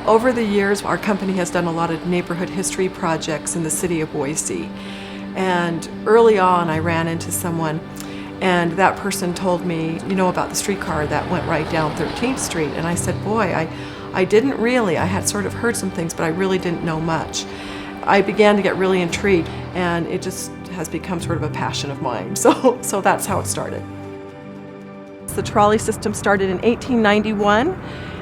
Over the years, our company has done a lot of neighborhood history projects in the city of Boise. And early on, I ran into someone, and that person told me, you know, about the streetcar that went right down 13th Street. And I said, boy, I didn't really. I had sort of heard some things, but I really didn't know much. I began to get really intrigued, and it just has become sort of a passion of mine. So that's how it started. The trolley system started in 1891.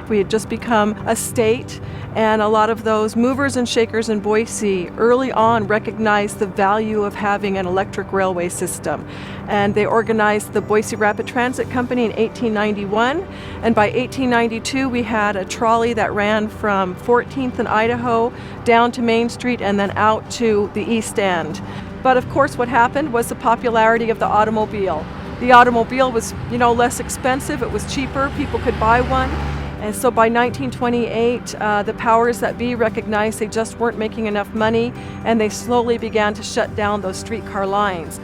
We had just become a state, and a lot of those movers and shakers in Boise early on recognized the value of having an electric railway system. And they organized the Boise Rapid Transit Company in 1891, and by 1892 we had a trolley that ran from 14th and Idaho down to Main Street and then out to the East End. But of course what happened was the popularity of the automobile. The automobile was, less expensive, it was cheaper, people could buy one. And so by 1928, the powers that be recognized they just weren't making enough money, and they slowly began to shut down those streetcar lines.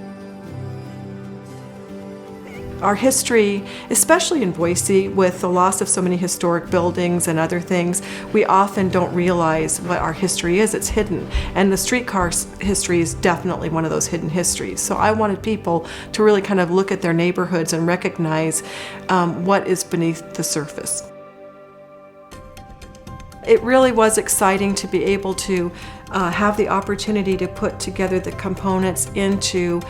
Our history, especially in Boise, with the loss of so many historic buildings and other things, we often don't realize what our history is. It's hidden. And the streetcar history is definitely one of those hidden histories. So I wanted people to really kind of look at their neighborhoods and recognize what is beneath the surface. It really was exciting to be able to have the opportunity to put together the components into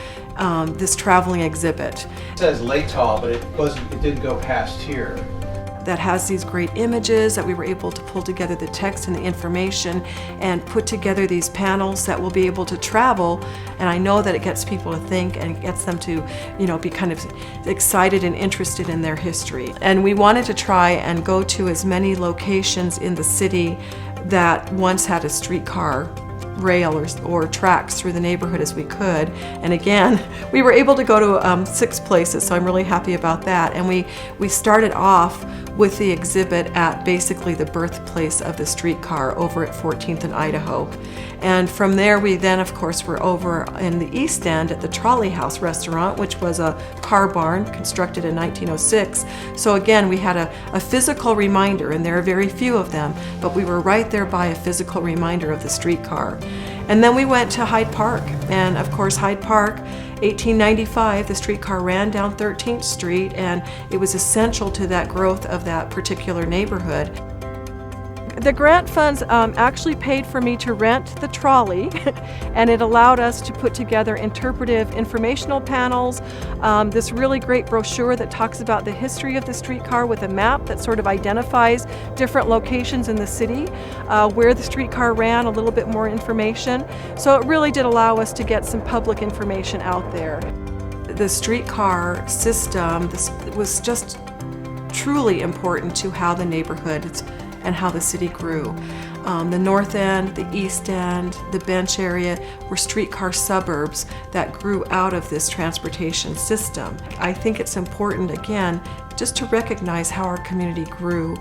this traveling exhibit. It says Latol, but it didn't go past here. That has these great images that we were able to pull together the text and the information and put together these panels that will be able to travel. And I know that it gets people to think and it gets them to, be kind of excited and interested in their history. And we wanted to try and go to as many locations in the city that once had a streetcar rail or tracks through the neighborhood as we could. And again, we were able to go to 6 places, so I'm really happy about that. And we started off with the exhibit at basically the birthplace of the streetcar over at 14th and Idaho. And from there we then of course were over in the East End at the Trolley House restaurant, which was a car barn constructed in 1906. So again, we had a physical reminder, and there are very few of them, but we were right there by a physical reminder of the streetcar. And then we went to Hyde Park, and of course Hyde Park, 1895, the streetcar ran down 13th Street, and it was essential to that growth of that particular neighborhood. The grant funds actually paid for me to rent the trolley, and it allowed us to put together interpretive informational panels, this really great brochure that talks about the history of the streetcar with a map that sort of identifies different locations in the city, where the streetcar ran, a little bit more information. So it really did allow us to get some public information out there. The streetcar system was just truly important to how the neighborhoods and how the city grew. The North End, the East End, the Bench area were streetcar suburbs that grew out of this transportation system. I think it's important, again, just to recognize how our community grew,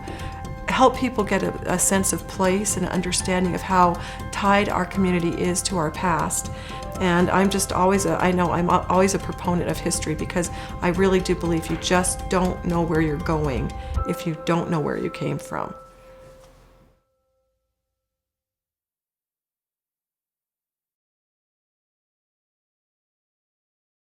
help people get a sense of place and understanding of how tied our community is to our past. And I'm just always I'm always a proponent of history, because I really do believe you just don't know where you're going if you don't know where you came from.